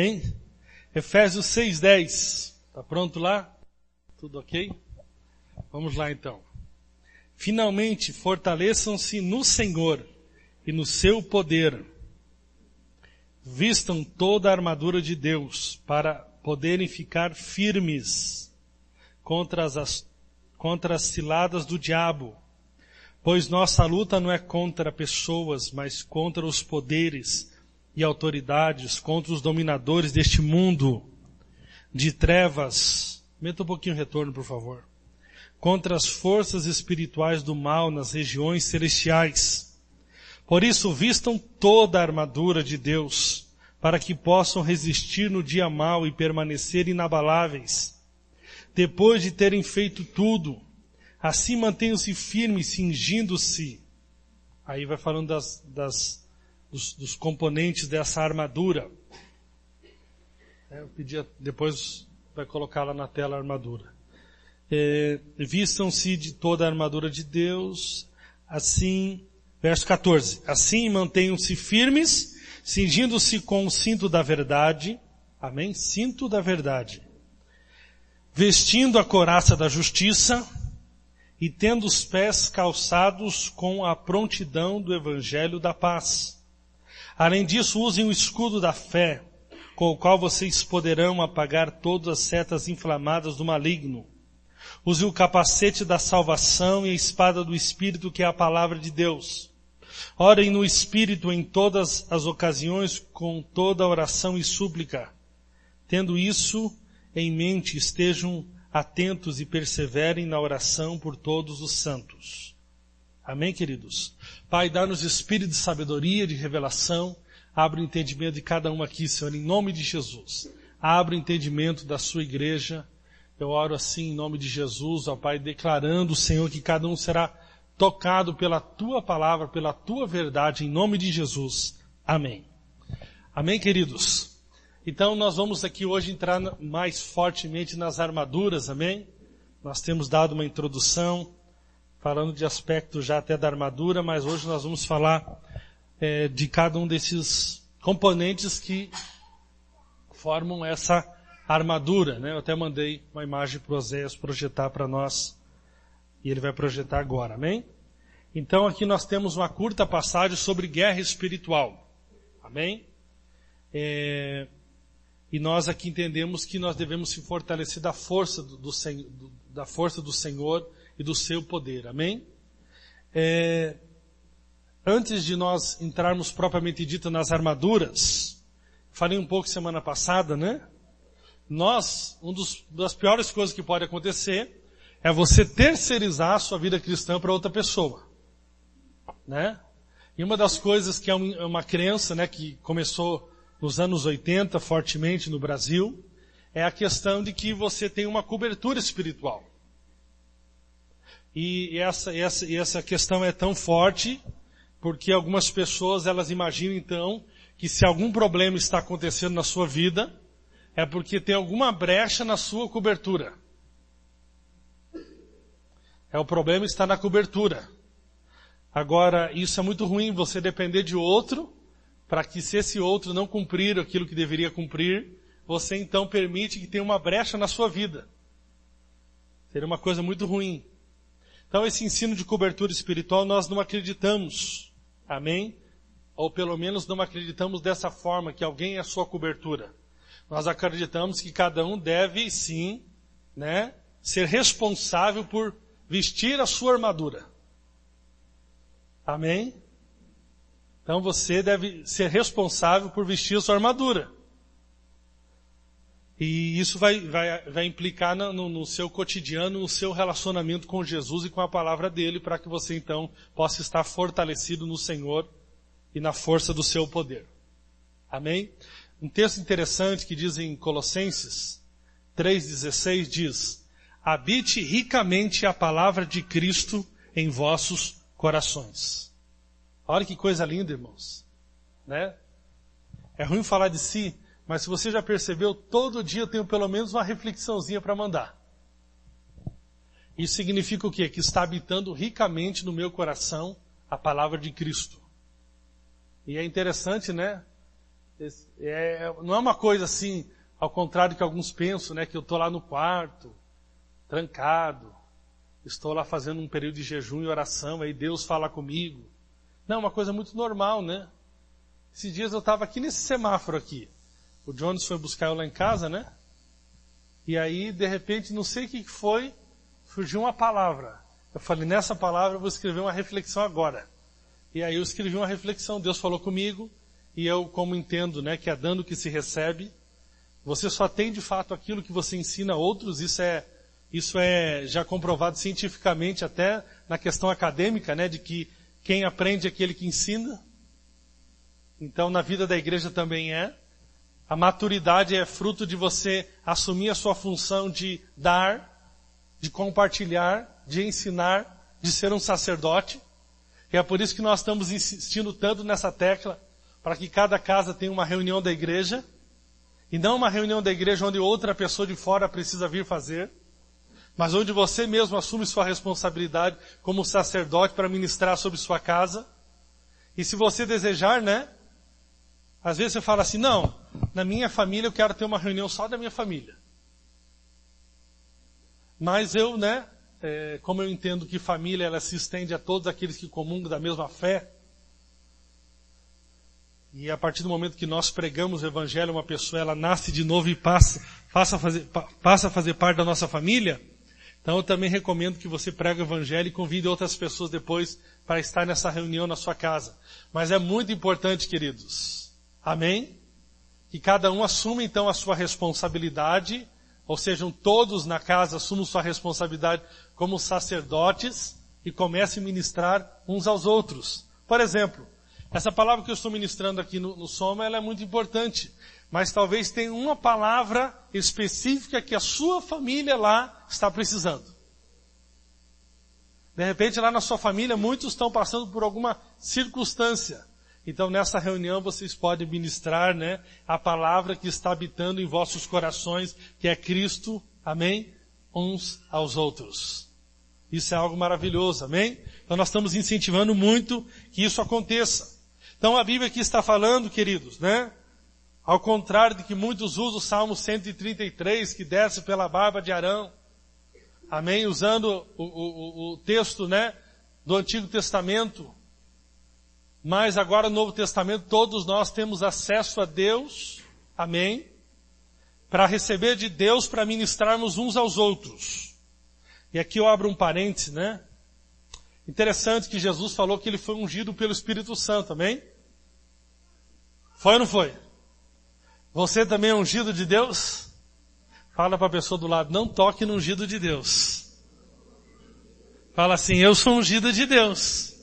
Amém? Efésios 6:10. Está pronto lá? Tudo ok? Vamos lá então. Finalmente, fortaleçam-se no Senhor e no seu poder. Vistam toda a armadura de Deus para poderem ficar firmes contra as ciladas do diabo. Pois nossa luta não é contra pessoas, mas contra os poderes e autoridades, contra os dominadores deste mundo de trevas. Meta um pouquinho o retorno, por favor. Contra as forças espirituais do mal nas regiões celestiais. Por isso, vistam toda a armadura de Deus, para que possam resistir no dia mau e permanecer inabaláveis. Depois de terem feito tudo, assim mantenham-se firmes, cingindo-se. Aí vai falando dos componentes dessa armadura. Eu pedia, depois vai colocar lá na tela a armadura. Vistam-se de toda a armadura de Deus, assim, verso 14, assim mantenham-se firmes, cingindo-se com o cinto da verdade, amém? Cinto da verdade, vestindo a couraça da justiça e tendo os pés calçados com a prontidão do evangelho da paz. Além disso, usem o escudo da fé, com o qual vocês poderão apagar todas as setas inflamadas do maligno. Use o capacete da salvação e a espada do Espírito, que é a palavra de Deus. Orem no Espírito em todas as ocasiões, com toda oração e súplica. Tendo isso em mente, estejam atentos e perseverem na oração por todos os santos. Amém, queridos? Pai, dá-nos espírito de sabedoria, de revelação. Abre o entendimento de cada um aqui, Senhor, em nome de Jesus. Abre o entendimento da sua igreja. Eu oro assim em nome de Jesus, ó Pai, declarando, Senhor, que cada um será tocado pela Tua palavra, pela Tua verdade, em nome de Jesus. Amém. Amém, queridos? Então nós vamos aqui hoje entrar mais fortemente nas armaduras, amém? Nós temos dado uma introdução, falando de aspectos já até da armadura, mas hoje nós vamos falar de cada um desses componentes que formam essa armadura, né? Eu até mandei uma imagem para o Oséias projetar para nós, e ele vai projetar agora, amém? Então aqui nós temos uma curta passagem sobre guerra espiritual, amém? E nós aqui entendemos que nós devemos se fortalecer da força da força do Senhor e do seu poder, amém? Antes de nós entrarmos propriamente dito nas armaduras, falei um pouco semana passada, né? Das piores coisas que pode acontecer é você terceirizar a sua vida cristã para outra pessoa, né? E uma das coisas que é uma crença, né, que começou nos anos 80 fortemente no Brasil, é a questão de que você tem uma cobertura espiritual. E essa questão é tão forte porque algumas pessoas elas imaginam então que se algum problema está acontecendo na sua vida é porque tem alguma brecha na sua cobertura. O problema está na cobertura. Agora, isso é muito ruim, você depender de outro, para que se esse outro não cumprir aquilo que deveria cumprir, você então permite que tenha uma brecha na sua vida. Seria uma coisa muito ruim. Então esse ensino de cobertura espiritual nós não acreditamos. Amém? Ou pelo menos não acreditamos dessa forma, que alguém é a sua cobertura. Nós acreditamos que cada um deve, sim, né, ser responsável por vestir a sua armadura. Amém? Então você deve ser responsável por vestir a sua armadura. E isso vai implicar no seu cotidiano, no seu relacionamento com Jesus e com a palavra dele, para que você então possa estar fortalecido no Senhor e na força do seu poder. Amém? Um texto interessante que diz em Colossenses 3,16 diz: habite ricamente a palavra de Cristo em vossos corações. Olha que coisa linda, irmãos. Né? É ruim falar de si, mas se você já percebeu, todo dia eu tenho pelo menos uma reflexãozinha para mandar. Isso significa o quê? Que está habitando ricamente no meu coração a palavra de Cristo. E é interessante, né? Não é uma coisa assim, ao contrário que alguns pensam, né? Que eu estou lá no quarto, trancado, estou lá fazendo um período de jejum e oração, aí Deus fala comigo. Não, é uma coisa muito normal, né? Esses dias eu estava aqui nesse semáforo aqui. O Jones foi buscar eu lá em casa, né? E aí, de repente, não sei o que foi, surgiu uma palavra. Eu falei, nessa palavra eu vou escrever uma reflexão agora. E aí eu escrevi uma reflexão, Deus falou comigo, e eu, como entendo, né, que é dando que se recebe, você só tem de fato aquilo que você ensina a outros, isso é já comprovado cientificamente até na questão acadêmica, né, de que quem aprende é aquele que ensina. Então na vida da igreja também é. A maturidade é fruto de você assumir a sua função de dar, de compartilhar, de ensinar, de ser um sacerdote. E é por isso que nós estamos insistindo tanto nessa tecla, para que cada casa tenha uma reunião da igreja, e não uma reunião da igreja onde outra pessoa de fora precisa vir fazer, mas onde você mesmo assume sua responsabilidade como sacerdote para ministrar sobre sua casa. E se você desejar, né? Às vezes você fala assim, não, na minha família eu quero ter uma reunião só da minha família. Mas eu, né, como eu entendo que família ela se estende a todos aqueles que comungam da mesma fé, e a partir do momento que nós pregamos o Evangelho, uma pessoa ela nasce de novo e passa a fazer parte da nossa família, então eu também recomendo que você pregue o Evangelho e convide outras pessoas depois para estar nessa reunião na sua casa. Mas é muito importante, queridos, amém? Que cada um assuma então a sua responsabilidade, ou sejam, todos na casa assumam sua responsabilidade como sacerdotes e comecem a ministrar uns aos outros. Por exemplo, essa palavra que eu estou ministrando aqui no Soma, ela é muito importante, mas talvez tenha uma palavra específica que a sua família lá está precisando. De repente lá na sua família muitos estão passando por alguma circunstância. Então nessa reunião vocês podem ministrar, né, a palavra que está habitando em vossos corações, que é Cristo, amém? Uns aos outros. Isso é algo maravilhoso, amém? Então nós estamos incentivando muito que isso aconteça. Então a Bíblia aqui está falando, queridos, né? Ao contrário de que muitos usam o Salmo 133, que desce pela barba de Arão, amém? Usando o texto, né, do Antigo Testamento. Mas agora no Novo Testamento todos nós temos acesso a Deus, amém? Para receber de Deus, para ministrarmos uns aos outros. E aqui eu abro um parêntese, né? Interessante que Jesus falou que ele foi ungido pelo Espírito Santo, amém? Foi ou não foi? Você também é ungido de Deus? Fala para a pessoa do lado, não toque no ungido de Deus. Fala assim, eu sou ungido de Deus.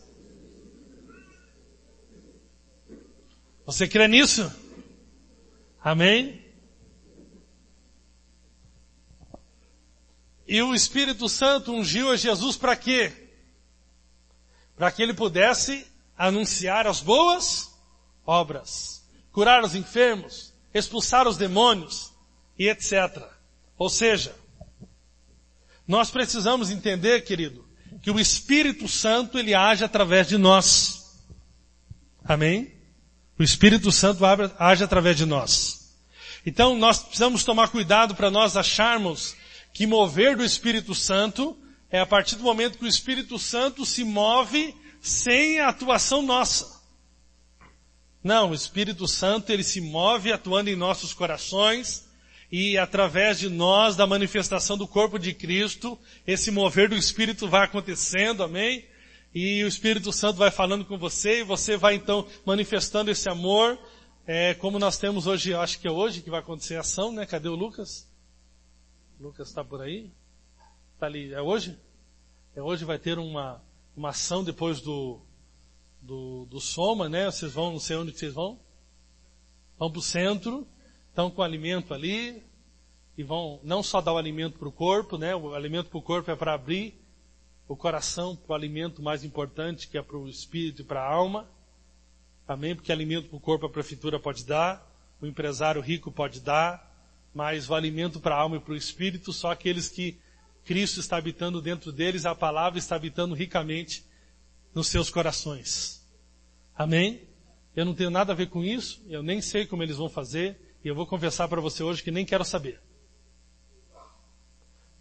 Você crê nisso? Amém? E o Espírito Santo ungiu a Jesus para quê? Para que ele pudesse anunciar as boas obras, curar os enfermos, expulsar os demônios e etc. Ou seja, nós precisamos entender, querido, que o Espírito Santo ele age através de nós. Amém? O Espírito Santo age através de nós. Então nós precisamos tomar cuidado para nós acharmos que mover do Espírito Santo é a partir do momento que o Espírito Santo se move sem a atuação nossa. Não, o Espírito Santo ele se move atuando em nossos corações e através de nós, da manifestação do corpo de Cristo, esse mover do Espírito vai acontecendo, amém? E o Espírito Santo vai falando com você e você vai então manifestando esse amor, como nós temos hoje, acho que é hoje que vai acontecer a ação, né? Cadê o Lucas? O Lucas está por aí? Está ali, é hoje? É hoje vai ter uma ação depois do Soma, né? Vocês vão, não sei onde que vocês vão. Vão para o centro, estão com alimento ali, e vão não só dar o alimento para o corpo, né? O alimento para o corpo é para abrir o coração para o alimento mais importante, que é para o espírito e para a alma. Amém? Porque alimento para o corpo a prefeitura pode dar, o empresário rico pode dar, mas o alimento para a alma e para o espírito, só aqueles que Cristo está habitando dentro deles, a palavra está habitando ricamente nos seus corações. Amém? eu não tenho nada a ver com isso, eu nem sei como eles vão fazer, e eu vou confessar para você hoje que nem quero saber.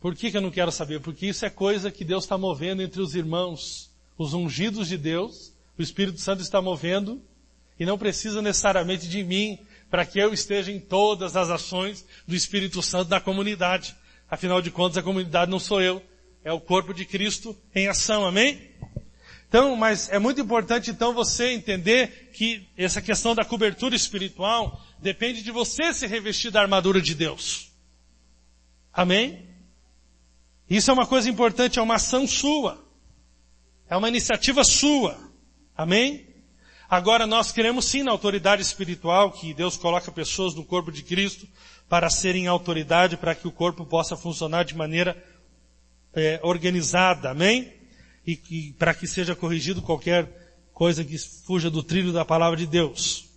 Por que eu não quero saber? Porque isso é coisa que Deus está movendo entre os irmãos, os ungidos de Deus, o Espírito Santo está movendo, e não precisa necessariamente de mim, para que eu esteja em todas as ações do Espírito Santo na comunidade. Afinal de contas, a comunidade não sou eu, é o corpo de Cristo em ação, amém? Então, mas é muito importante então você entender que essa questão da cobertura espiritual depende de você se revestir da armadura de Deus. Amém? Isso é uma coisa importante, é uma ação sua. É uma iniciativa sua. Amém? Agora nós queremos sim na autoridade espiritual, que Deus coloca pessoas no corpo de Cristo para serem autoridade, para que o corpo possa funcionar de maneira organizada. Amém? E para que seja corrigido qualquer coisa que fuja do trilho da palavra de Deus.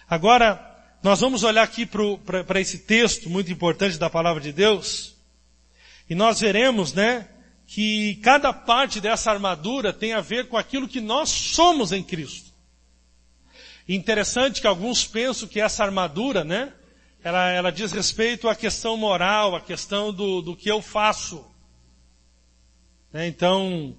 Agora, nós vamos olhar aqui para esse texto muito importante da palavra de Deus, e nós veremos, que cada parte dessa armadura tem a ver com aquilo que nós somos em Cristo. E interessante que alguns pensam que essa armadura, ela diz respeito à questão moral, à questão do que eu faço. Então,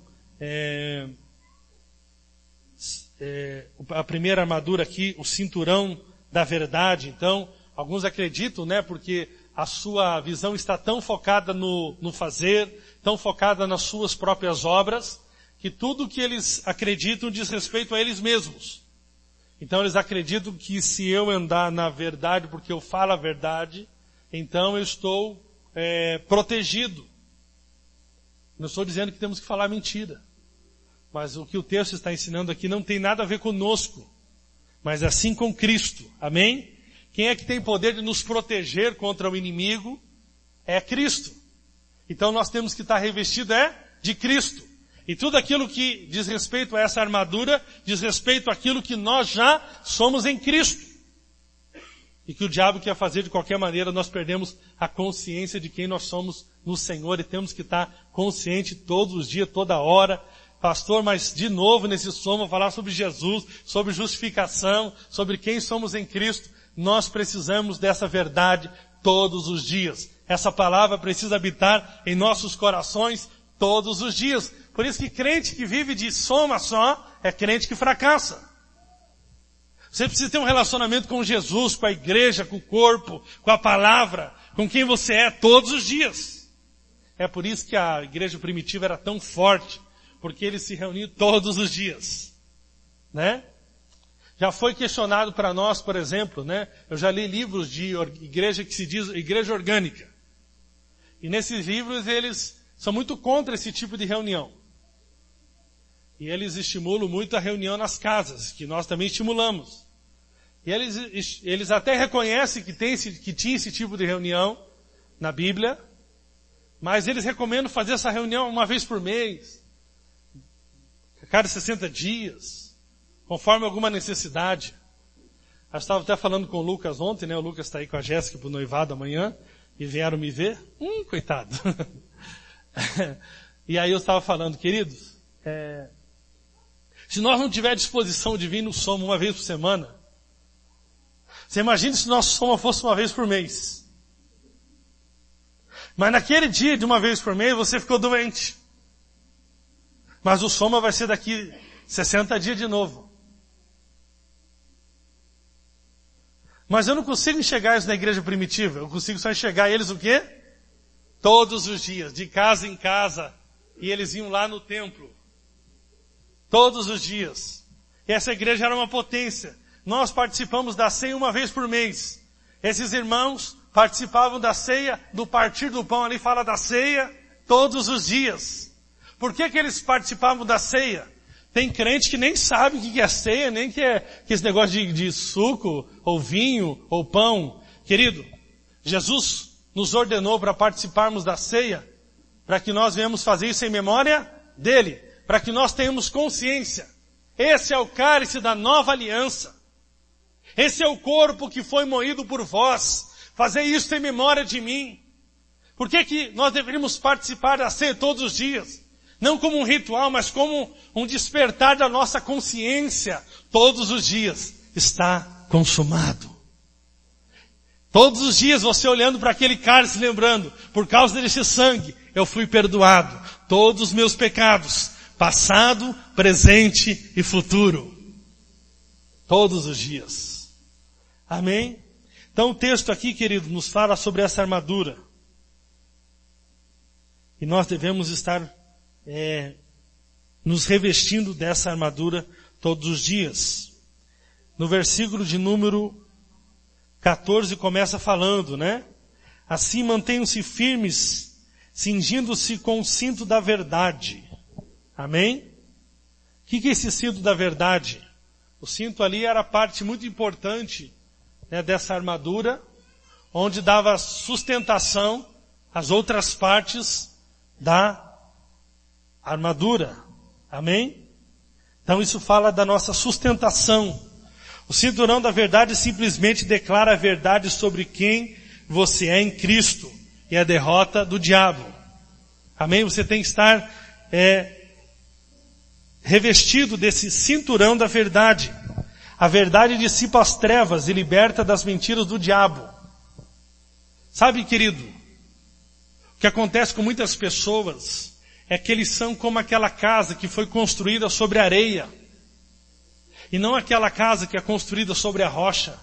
a primeira armadura aqui, o cinturão da verdade. Então, alguns acreditam, porque a sua visão está tão focada no fazer, tão focada nas suas próprias obras, que tudo que eles acreditam diz respeito a eles mesmos. Então eles acreditam que se eu andar na verdade porque eu falo a verdade, então eu estou protegido. Não estou dizendo que temos que falar mentira. Mas o que o texto está ensinando aqui não tem nada a ver conosco, mas assim com Cristo. Amém? Quem é que tem poder de nos proteger contra o inimigo? É Cristo. Então nós temos que estar revestido de Cristo. E tudo aquilo que diz respeito a essa armadura, diz respeito àquilo que nós já somos em Cristo. E que o diabo quer fazer de qualquer maneira, nós perdemos a consciência de quem nós somos no Senhor e temos que estar consciente todos os dias, toda hora. Pastor, mas de novo nesse somo falar sobre Jesus, sobre justificação, sobre quem somos em Cristo. Nós precisamos dessa verdade todos os dias. Essa palavra precisa habitar em nossos corações todos os dias. Por isso que crente que vive de soma só é crente que fracassa. Você precisa ter um relacionamento com Jesus, com a igreja, com o corpo, com a palavra, com quem você é todos os dias. É por isso que a igreja primitiva era tão forte, porque eles se reuniam todos os dias. Já foi questionado para nós, por exemplo, eu já li livros de igreja que se diz igreja orgânica. E nesses livros eles são muito contra esse tipo de reunião. E eles estimulam muito a reunião nas casas, que nós também estimulamos. E eles até reconhecem que tinha esse tipo de reunião na Bíblia, mas eles recomendam fazer essa reunião uma vez por mês, a cada 60 dias, conforme alguma necessidade. Eu estava até falando com o Lucas ontem, o Lucas está aí com a Jéssica para o noivado amanhã, e vieram me ver. Coitado. E aí eu estava falando, queridos, se nós não tiver disposição de vir no somo uma vez por semana, você imagina se nosso somo fosse uma vez por mês. Mas naquele dia de uma vez por mês você ficou doente. Mas o soma vai ser daqui 60 dias de novo. Mas eu não consigo enxergar isso na igreja primitiva. Eu consigo só enxergar eles o quê? Todos os dias, de casa em casa. E eles iam lá no templo. Todos os dias. E essa igreja era uma potência. Nós participamos da ceia uma vez por mês. Esses irmãos participavam da ceia, do partir do pão, ali fala da ceia, todos os dias. Por que eles participavam da ceia? Tem crente que nem sabe o que é ceia, nem que esse negócio de suco, ou vinho, ou pão. Querido, Jesus nos ordenou para participarmos da ceia, para que nós venhamos fazer isso em memória dele, para que nós tenhamos consciência. Esse é o cálice da nova aliança. Esse é o corpo que foi moído por vós. Fazer isso em memória de mim. Por que nós deveríamos participar da ceia todos os dias? Não como um ritual, mas como um despertar da nossa consciência todos os dias. está consumado. Todos os dias você olhando para aquele cálice, lembrando, por causa desse sangue, eu fui perdoado. Todos os meus pecados, passado, presente e futuro. Todos os dias. Amém? Então o texto aqui, querido, nos fala sobre essa armadura. E nós devemos estar nos revestindo dessa armadura todos os dias. No versículo de número 14 começa falando, né? Assim mantenham-se firmes, cingindo-se com o cinto da verdade. Amém? O que é esse cinto da verdade? O cinto ali era parte muito importante, né, dessa armadura, onde dava sustentação às outras partes da armadura. Amém? Então isso fala da nossa sustentação. O cinturão da verdade simplesmente declara a verdade sobre quem você é em Cristo e a derrota do diabo. Amém? Você tem que estar revestido desse cinturão da verdade. A verdade dissipa as trevas e liberta das mentiras do diabo. Sabe, querido, o que acontece com muitas pessoas é que eles são como aquela casa que foi construída sobre areia. E não aquela casa que é construída sobre a rocha.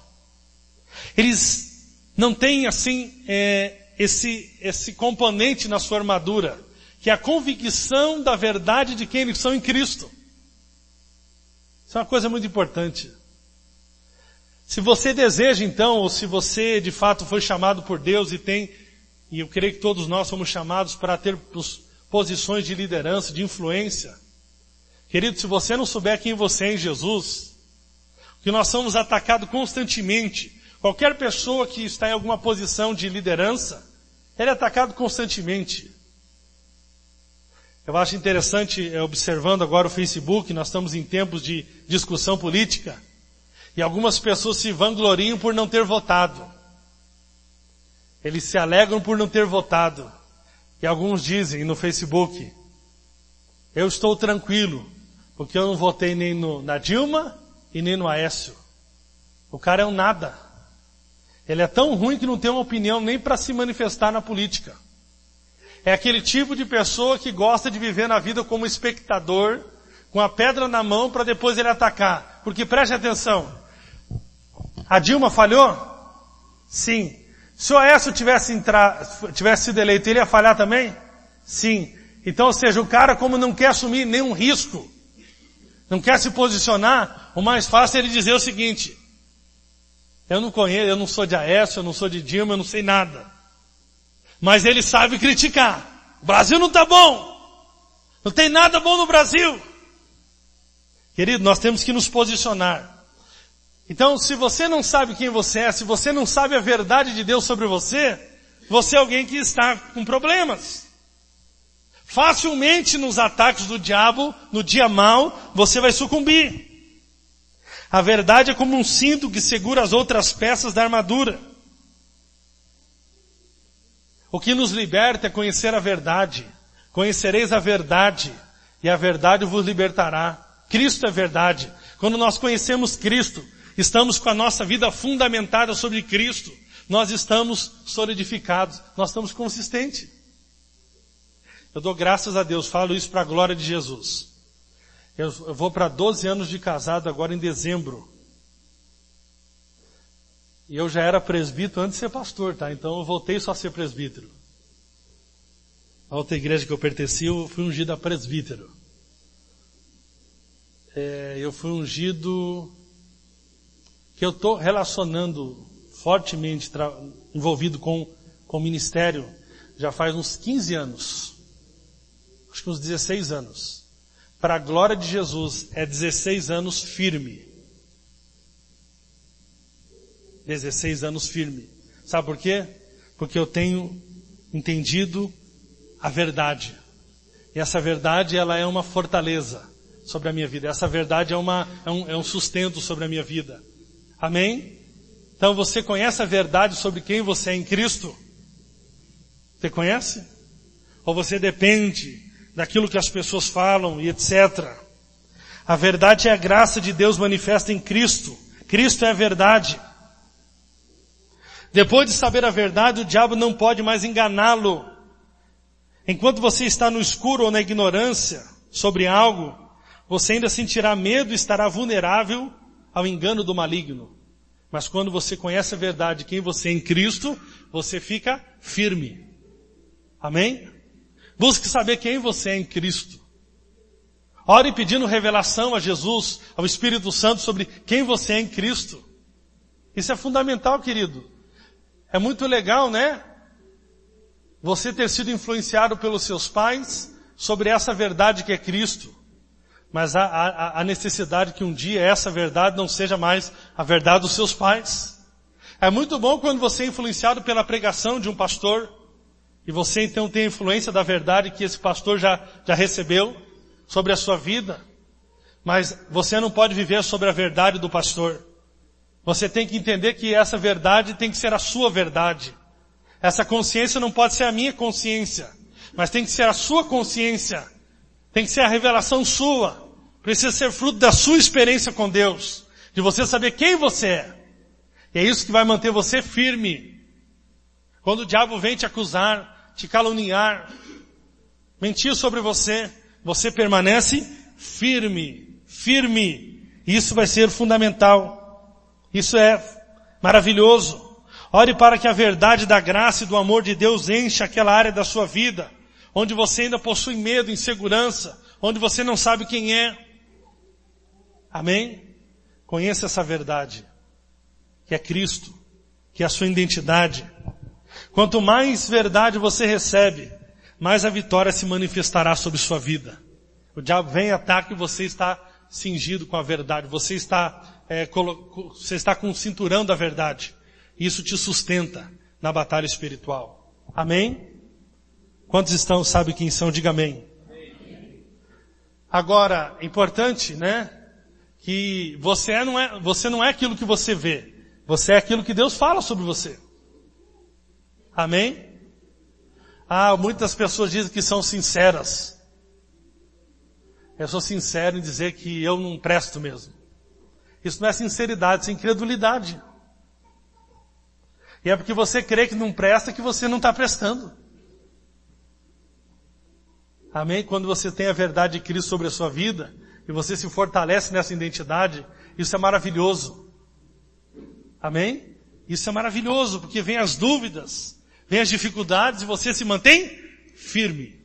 Eles não têm assim esse componente na sua armadura, que é a convicção da verdade de quem eles são em Cristo. Isso é uma coisa muito importante. Se você deseja então, ou se você de fato foi chamado por Deus e eu creio que todos nós somos chamados para ter posições de liderança, de influência. Querido, se você não souber quem você é em Jesus, que nós somos atacados constantemente. Qualquer pessoa que está em alguma posição de liderança, ele é atacado constantemente. Eu acho interessante, observando agora o Facebook, nós estamos em tempos de discussão política, e algumas pessoas se vangloriam por não ter votado. Eles se alegram por não ter votado. E alguns dizem no Facebook, eu estou tranquilo, porque eu não votei nem na Dilma e nem no Aécio. O cara é um nada. Ele é tão ruim que não tem uma opinião nem para se manifestar na política. É aquele tipo de pessoa que gosta de viver na vida como espectador, com a pedra na mão para depois ele atacar. Porque preste atenção, a Dilma falhou? Sim. Se o Aécio tivesse sido eleito, ele ia falhar também? Sim. Então, ou seja, o cara como não quer assumir nenhum risco, não quer se posicionar, o mais fácil é ele dizer o seguinte, eu não conheço, eu não sou de Aécio, eu não sou de Dilma, eu não sei nada. Mas ele sabe criticar. O Brasil não está bom. Não tem nada bom no Brasil. Querido, nós temos que nos posicionar. Então, se você não sabe quem você é, se você não sabe a verdade de Deus sobre você, você é alguém que está com problemas. Facilmente nos ataques do diabo, no dia mau, você vai sucumbir. A verdade é como um cinto que segura as outras peças da armadura. O que nos liberta é conhecer a verdade. Conhecereis a verdade, e a verdade vos libertará. Cristo é verdade. Quando nós conhecemos Cristo, estamos com a nossa vida fundamentada sobre Cristo, nós estamos solidificados, nós estamos consistentes. Eu dou graças a Deus, falo isso para a glória de Jesus. Eu vou para 12 anos de casado agora em dezembro. E eu já era presbítero antes de ser pastor, tá? Então eu voltei só a ser presbítero. A outra igreja que eu pertenci, eu fui ungido a presbítero. Eu fui ungido, que eu estou relacionando fortemente, envolvido com o ministério, já faz uns 15 anos. Acho que uns 16 anos. Para a glória de Jesus, é 16 anos firme. 16 anos firme. Sabe por quê? Porque eu tenho entendido a verdade. E essa verdade, ela é uma fortaleza sobre a minha vida. Essa verdade é um sustento sobre a minha vida. Amém? Então você conhece a verdade sobre quem você é em Cristo? Você conhece? Ou você depende daquilo que as pessoas falam e etc. A verdade é a graça de Deus manifesta em Cristo, Cristo é a verdade. Depois de saber a verdade, o diabo não pode mais enganá-lo. Enquanto você está no escuro ou na ignorância sobre algo, você ainda sentirá medo e estará vulnerável ao engano do maligno. Mas quando você conhece a verdade, quem você é em Cristo, você fica firme. Amém? Busque saber quem você é em Cristo. Ore pedindo revelação a Jesus, ao Espírito Santo, sobre quem você é em Cristo. Isso é fundamental, querido. É muito legal, né? Você ter sido influenciado pelos seus pais sobre essa verdade que é Cristo. Mas há necessidade que um dia essa verdade não seja mais a verdade dos seus pais. É muito bom quando você é influenciado pela pregação de um pastor, e você então tem a influência da verdade que esse pastor já recebeu sobre a sua vida. Mas você não pode viver sobre a verdade do pastor. Você tem que entender que essa verdade tem que ser a sua verdade. Essa consciência não pode ser a minha consciência, mas tem que ser a sua consciência. Tem que ser a revelação sua. Precisa ser fruto da sua experiência com Deus. De você saber quem você é. E é isso que vai manter você firme. Quando o diabo vem te acusar, te caluniar, mentir sobre você, você permanece firme. Firme. Isso vai ser fundamental. Isso é maravilhoso. Ore para que a verdade da graça e do amor de Deus encha aquela área da sua vida, onde você ainda possui medo, insegurança, onde você não sabe quem é. Amém? Conheça essa verdade, que é Cristo, que é a sua identidade. Quanto mais verdade você recebe, mais a vitória se manifestará sobre sua vida. O diabo vem e ataca e você está cingido com a verdade, você está com o cinturão da verdade. Isso te sustenta na batalha espiritual. Amém? Quantos sabem quem são? Diga amém. Agora, importante, né? Que você não é aquilo que você vê. Você é aquilo que Deus fala sobre você. Amém? Muitas pessoas dizem que são sinceras. Eu sou sincero em dizer que eu não presto mesmo. Isso não é sinceridade, isso é incredulidade. E é porque você crê que não presta que você não está prestando. Amém? Quando você tem a verdade de Cristo sobre a sua vida, e você se fortalece nessa identidade, isso é maravilhoso. Amém? Isso é maravilhoso, porque vem as dúvidas, vem as dificuldades, e você se mantém firme.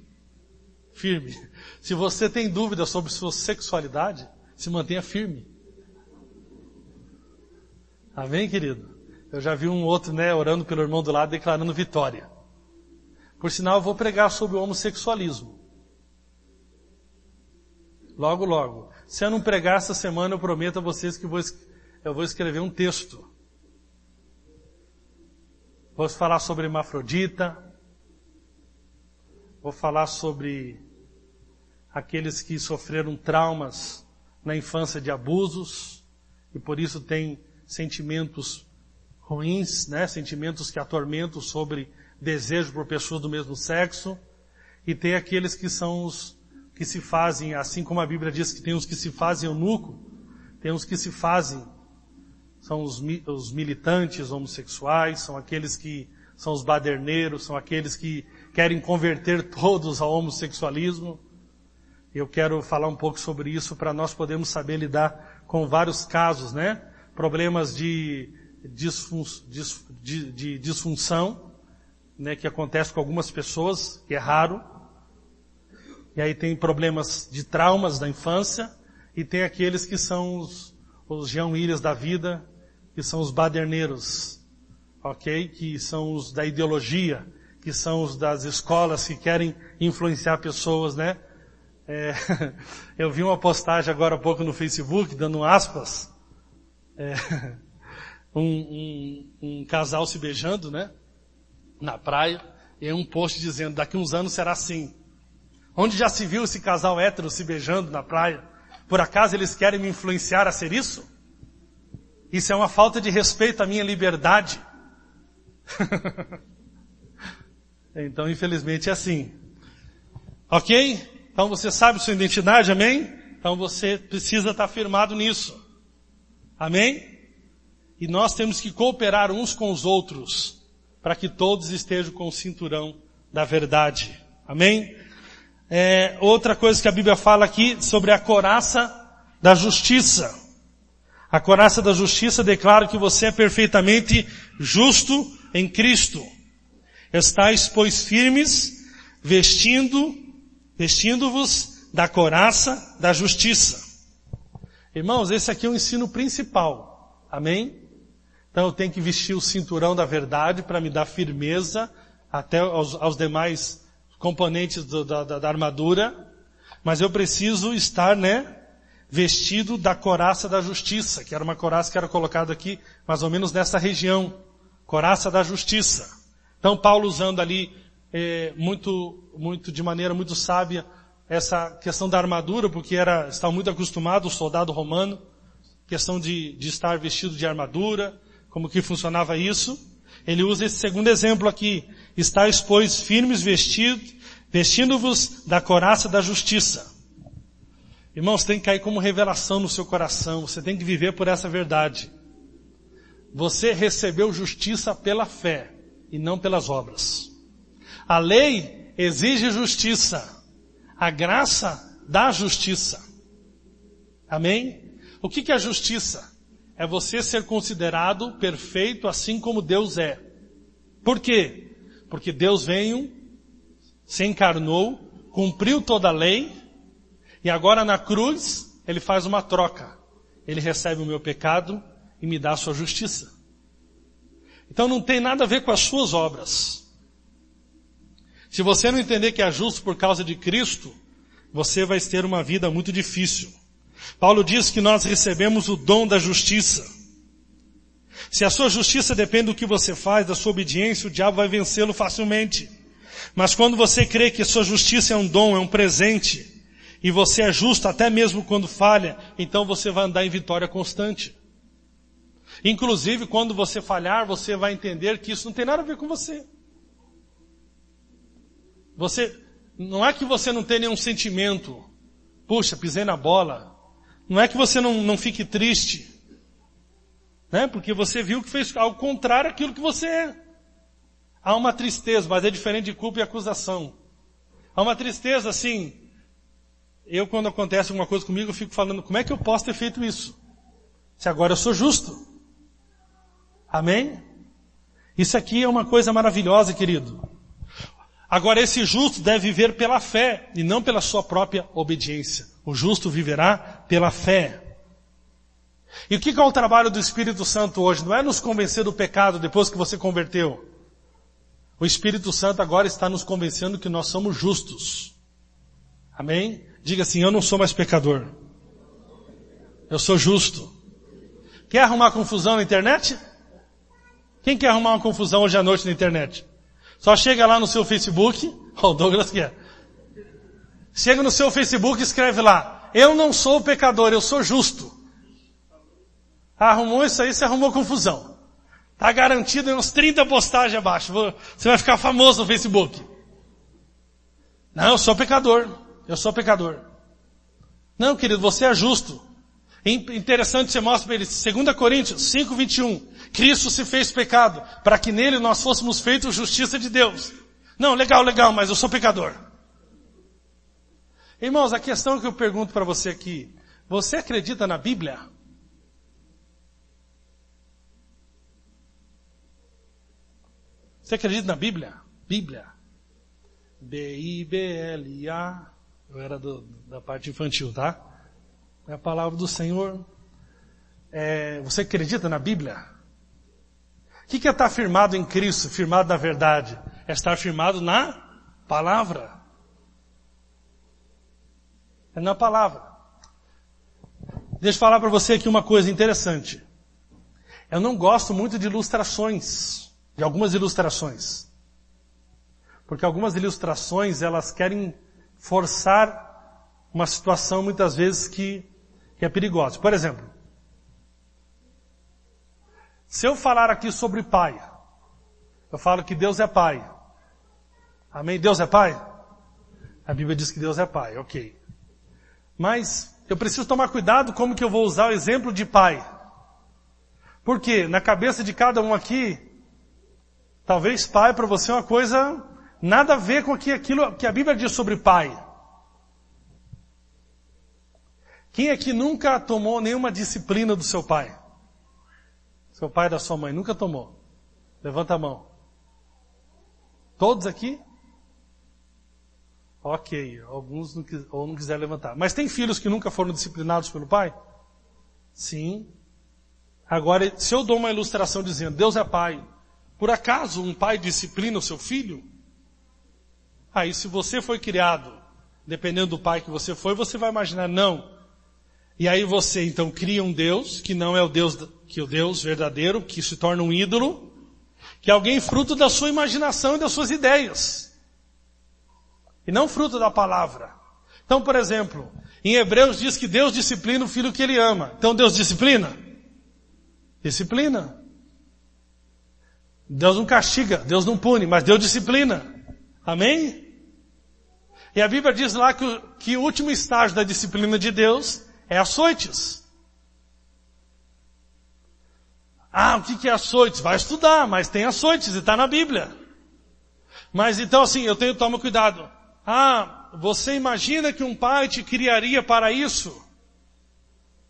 Firme. Se você tem dúvidas sobre sua sexualidade, se mantenha firme. Amém, querido? Eu já vi um outro, orando pelo irmão do lado, declarando vitória. Por sinal, eu vou pregar sobre o homossexualismo. Logo, logo. Se eu não pregar essa semana, eu prometo a vocês que eu vou escrever um texto. Vou falar sobre hermafrodita. Vou falar sobre aqueles que sofreram traumas na infância de abusos e por isso têm sentimentos ruins, sentimentos que atormentam sobre desejo por pessoas do mesmo sexo. E tem aqueles que são os que se fazem, assim como a Bíblia diz que tem os que se fazem eunuco, tem os que se fazem, são os militantes homossexuais, são aqueles que são os baderneiros, são aqueles que querem converter todos ao homossexualismo. Eu quero falar um pouco sobre isso para nós podermos saber lidar com vários casos, problemas de disfunção, que acontece com algumas pessoas, que é raro. E aí tem problemas de traumas da infância, e tem aqueles que são os Jean Willis da vida, que são os baderneiros, ok? Que são os da ideologia, que são os das escolas que querem influenciar pessoas, Eu vi uma postagem agora há pouco no Facebook, dando aspas, um casal se beijando, na praia, e um post dizendo, daqui uns anos será assim. Onde já se viu esse casal hétero se beijando na praia? Por acaso eles querem me influenciar a ser isso? Isso é uma falta de respeito à minha liberdade. Então, infelizmente, é assim. Ok? Então você sabe sua identidade, amém? Então você precisa estar firmado nisso. Amém? E nós temos que cooperar uns com os outros para que todos estejam com o cinturão da verdade. Amém? Outra coisa que a Bíblia fala aqui sobre a couraça da justiça. A couraça da justiça declara que você é perfeitamente justo em Cristo. Estais, pois, firmes, vestindo-vos da couraça da justiça. Irmãos, esse aqui é o ensino principal. Amém? Então eu tenho que vestir o cinturão da verdade para me dar firmeza até aos demais componentes da armadura. Mas eu preciso estar, vestido da couraça da justiça, que era uma couraça que era colocada aqui, mais ou menos nessa região. Couraça da justiça. Então Paulo usando ali, de maneira muito sábia, essa questão da armadura, porque estava muito acostumado o soldado romano, questão de estar vestido de armadura, como que funcionava isso. Ele usa esse segundo exemplo aqui. Estais, pois, firmes vestindo-vos da couraça da justiça. Irmãos, tem que cair como revelação no seu coração. Você tem que viver por essa verdade. Você recebeu justiça pela fé e não pelas obras. A lei exige justiça. A graça dá justiça. Amém? O que é justiça? É você ser considerado perfeito assim como Deus é. Por quê? Porque Deus veio, se encarnou, cumpriu toda a lei, e agora na cruz, Ele faz uma troca. Ele recebe o meu pecado e me dá a sua justiça. Então não tem nada a ver com as suas obras. Se você não entender que é justo por causa de Cristo, você vai ter uma vida muito difícil. Paulo diz que nós recebemos o dom da justiça. Se a sua justiça depende do que você faz, da sua obediência, o diabo vai vencê-lo facilmente. Mas quando você crê que a sua justiça é um dom, é um presente, e você é justo até mesmo quando falha, então você vai andar em vitória constante. Inclusive, quando você falhar, você vai entender que isso não tem nada a ver com você. Não é que você não tem nenhum sentimento. Puxa, pisei na bola. Não é que você não fique triste. Porque você viu que fez ao contrário daquilo que você é. Há uma tristeza, mas é diferente de culpa e acusação. Há uma tristeza assim. Quando acontece alguma coisa comigo, eu fico falando, como é que eu posso ter feito isso? Se agora eu sou justo. Amém? Isso aqui é uma coisa maravilhosa, querido. Agora esse justo deve viver pela fé e não pela sua própria obediência. O justo viverá pela fé. E o que é o trabalho do Espírito Santo hoje? Não é nos convencer do pecado depois que você converteu. O Espírito Santo agora está nos convencendo que nós somos justos. Amém? Diga assim, eu não sou mais pecador. Eu sou justo. Quer arrumar confusão na internet? Quem quer arrumar uma confusão hoje à noite na internet? Só chega lá no seu Facebook, o Douglas quer. Chega no seu Facebook e escreve lá, eu não sou pecador, eu sou justo. Arrumou isso aí, você arrumou confusão. Tá garantido em uns 30 postagens abaixo. Você vai ficar famoso no Facebook. Não, eu sou pecador. Eu sou pecador. Não, querido, você é justo. Interessante, você mostra para ele, 2 Coríntios 5:21. Cristo se fez pecado, para que nele nós fôssemos feitos justiça de Deus. Não, legal, mas eu sou pecador. Irmãos, a questão que eu pergunto para você aqui, você acredita na Bíblia? Você acredita na Bíblia? Bíblia. B-I-B-L-A. Eu era da parte infantil, tá? É a palavra do Senhor. Você acredita na Bíblia? O que é estar firmado em Cristo, firmado na verdade? É estar firmado na palavra. É na palavra. Deixa eu falar para você aqui uma coisa interessante. Eu não gosto muito de ilustrações, de algumas ilustrações. Porque algumas ilustrações, elas querem forçar uma situação muitas vezes que é perigosa. Por exemplo, se eu falar aqui sobre pai, eu falo que Deus é pai. Amém? Deus é pai? A Bíblia diz que Deus é pai, ok. Mas eu preciso tomar cuidado como que eu vou usar o exemplo de pai. Porque na cabeça de cada um aqui, talvez pai para você é uma coisa nada a ver com aquilo que a Bíblia diz sobre pai. Quem aqui nunca tomou nenhuma disciplina do seu pai? Seu pai e da sua mãe, nunca tomou? Levanta a mão. Todos aqui? Ok, alguns não quiseram levantar. Mas tem filhos que nunca foram disciplinados pelo pai? Sim. Agora, se eu dou uma ilustração dizendo, Deus é pai, por acaso um pai disciplina o seu filho? Aí se você foi criado, dependendo do pai que você foi, você vai imaginar, não. E aí você então cria um Deus, que não é o Deus verdadeiro, que se torna um ídolo, que é alguém fruto da sua imaginação e das suas ideias. E não fruto da palavra. Então, por exemplo, em Hebreus diz que Deus disciplina o filho que ele ama. Então Deus disciplina? Disciplina. Deus não castiga, Deus não pune, mas Deus disciplina. Amém? E a Bíblia diz lá que o último estágio da disciplina de Deus é açoites. Ah, o que é açoites? Vai estudar, mas tem açoites e está na Bíblia. Mas então assim, toma cuidado. Ah, você imagina que um pai te criaria para isso?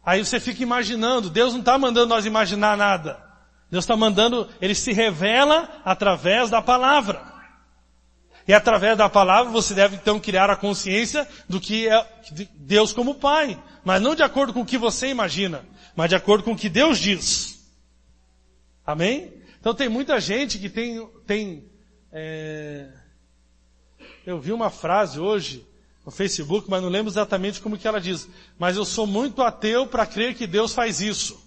Aí você fica imaginando. Deus não está mandando nós imaginar nada. Deus está mandando, Ele se revela através da palavra. E através da palavra você deve então criar a consciência do que é Deus como pai. Mas não de acordo com o que você imagina, mas de acordo com o que Deus diz. Amém? Então tem muita gente que eu vi uma frase hoje no Facebook, mas não lembro exatamente como que ela diz. Mas eu sou muito ateu para crer que Deus faz isso.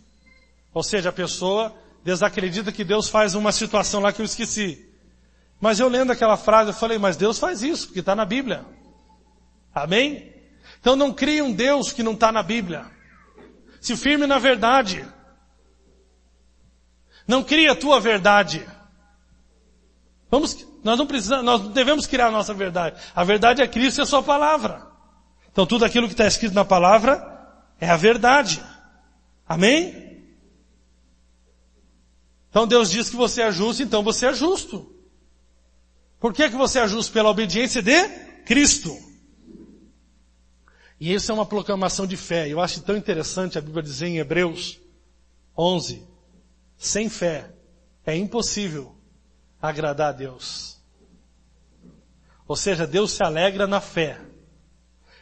Ou seja, a pessoa desacredita que Deus faz uma situação lá que eu esqueci. Mas eu lendo aquela frase, eu falei, mas Deus faz isso, porque está na Bíblia. Amém? Então não crie um Deus que não está na Bíblia. Se firme na verdade. Não crie a tua verdade. Nós não devemos criar a nossa verdade. A verdade é Cristo e a sua palavra. Então tudo aquilo que está escrito na palavra é a verdade. Amém? Então Deus diz que você é justo, então você é justo. Por que você é justo? Pela obediência de Cristo. E isso é uma proclamação de fé. Eu acho tão interessante a Bíblia dizer em Hebreus 11, sem fé é impossível agradar a Deus. Ou seja, Deus se alegra na fé.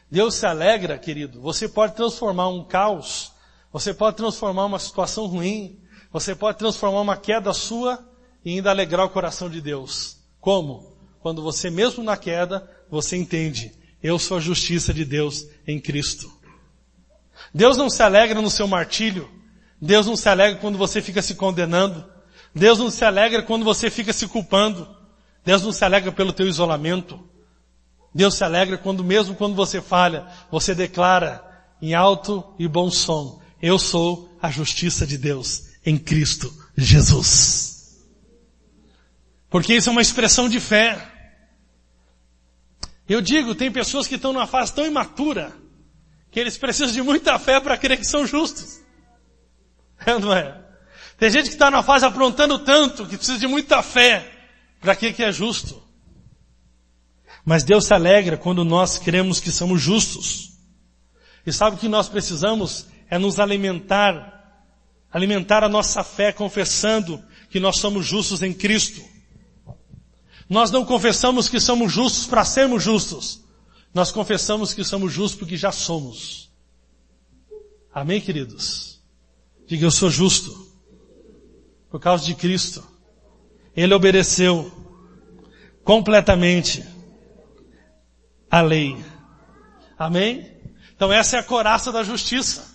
Deus se alegra, querido. Você pode transformar um caos, você pode transformar uma situação ruim, você pode transformar uma queda sua e ainda alegrar o coração de Deus. Como? Quando você mesmo na queda, você entende, eu sou a justiça de Deus em Cristo. Deus não se alegra no seu martírio. Deus não se alegra quando você fica se condenando. Deus não se alegra quando você fica se culpando. Deus não se alegra pelo teu isolamento. Deus se alegra mesmo quando você falha, você declara em alto e bom som, eu sou a justiça de Deus em Cristo Jesus. Porque isso é uma expressão de fé. Eu digo, tem pessoas que estão numa fase tão imatura, que eles precisam de muita fé para crer que são justos. É, não é? Tem gente que está numa fase aprontando tanto, que precisa de muita fé para crer que é justo. Mas Deus se alegra quando nós cremos que somos justos. E sabe o que nós precisamos? É nos alimentar a nossa fé confessando que nós somos justos em Cristo. Nós não confessamos que somos justos para sermos justos. Nós confessamos que somos justos porque já somos. Amém, queridos? Diga, eu sou justo. Por causa de Cristo. Ele obedeceu completamente a lei. Amém? Então essa é a couraça da justiça.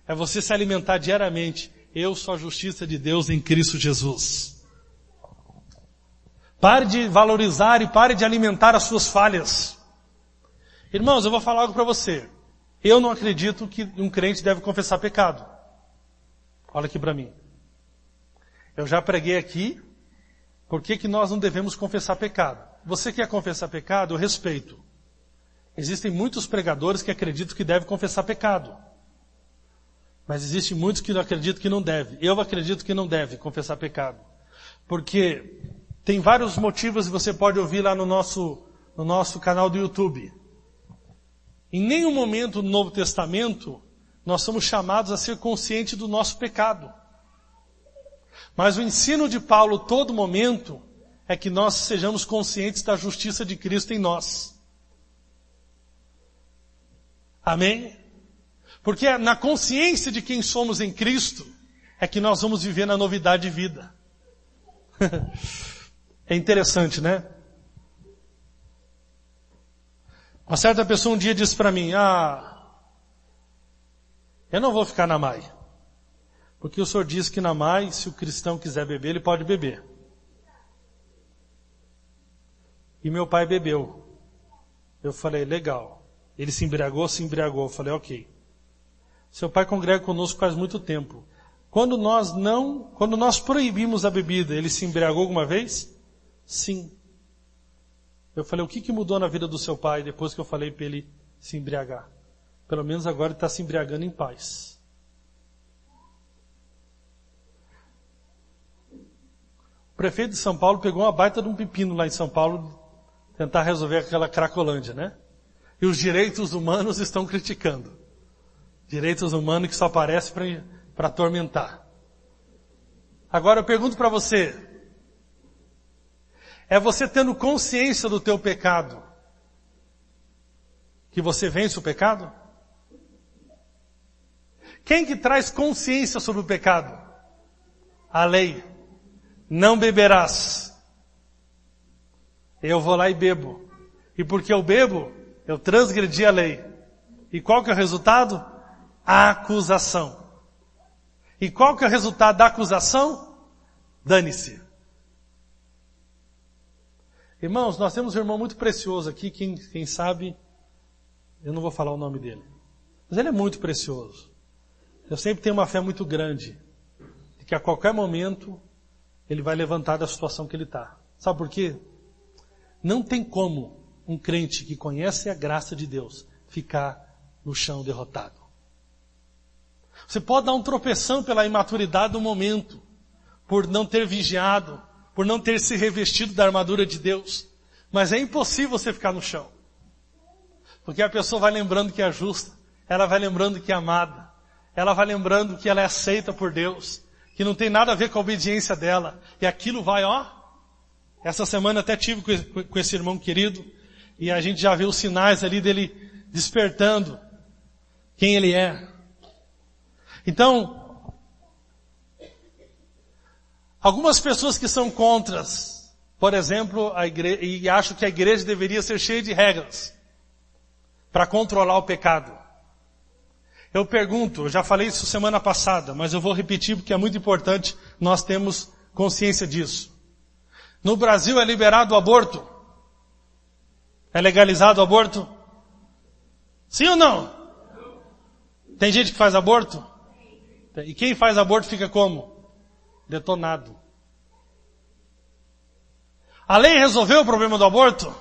É você se alimentar diariamente. Eu sou a justiça de Deus em Cristo Jesus. Pare de valorizar e pare de alimentar as suas falhas. Irmãos, eu vou falar algo para você. Eu não acredito que um crente deve confessar pecado. Olha aqui para mim. Eu já preguei aqui por que nós não devemos confessar pecado. Você quer confessar pecado? Eu respeito. Existem muitos pregadores que acreditam que devem confessar pecado. Mas existe muitos que acreditam que não deve. Eu acredito que não deve confessar pecado. Porque tem vários motivos e você pode ouvir lá no nosso canal do YouTube. Em nenhum momento no Novo Testamento nós somos chamados a ser conscientes do nosso pecado. Mas o ensino de Paulo todo momento é que nós sejamos conscientes da justiça de Cristo em nós. Amém? Porque na consciência de quem somos em Cristo é que nós vamos viver na novidade de vida. É interessante, né? Uma certa pessoa um dia disse para mim, eu não vou ficar na MAI. Porque o senhor disse que na MAI, se o cristão quiser beber, ele pode beber. E meu pai bebeu. Eu falei, legal. Ele se embriagou. Eu falei, ok. Seu pai congrega conosco faz muito tempo. Quando nós proibimos a bebida, ele se embriagou alguma vez? Sim. Eu falei, o que mudou na vida do seu pai depois que eu falei para ele se embriagar? Pelo menos agora ele está se embriagando em paz. O prefeito de São Paulo pegou uma baita de um pepino lá em São Paulo, tentar resolver aquela Cracolândia, né? E os direitos humanos estão criticando. Direitos humanos que só aparecem para atormentar. Agora eu pergunto para você, é você tendo consciência do teu pecado que você vence o pecado? Quem que traz consciência sobre o pecado? A lei. Não beberás. Eu vou lá e bebo. E porque eu bebo, eu transgredi a lei. E qual que é o resultado? A acusação. E qual que é o resultado da acusação? Dane-se. Irmãos, nós temos um irmão muito precioso aqui, quem sabe, eu não vou falar o nome dele. Mas ele é muito precioso. Eu sempre tenho uma fé muito grande, de que a qualquer momento, ele vai levantar da situação que ele está. Sabe por quê? Não tem como um crente que conhece a graça de Deus ficar no chão derrotado. Você pode dar um tropeção pela imaturidade do momento, por não ter vigiado, por não ter se revestido da armadura de Deus. Mas é impossível você ficar no chão. Porque a pessoa vai lembrando que é justa, ela vai lembrando que é amada, ela vai lembrando que ela é aceita por Deus, que não tem nada a ver com a obediência dela. E aquilo vai, essa semana até tive com esse irmão querido, e a gente já viu os sinais ali dele despertando quem ele é. Então, algumas pessoas que são contras, por exemplo, a igreja, e acham que a igreja deveria ser cheia de regras para controlar o pecado. Eu pergunto, eu já falei isso semana passada, mas eu vou repetir porque é muito importante nós termos consciência disso. No Brasil é liberado o aborto? É legalizado o aborto? Sim ou não? Tem gente que faz aborto? E quem faz aborto fica como? Detonado. A lei resolveu o problema do aborto?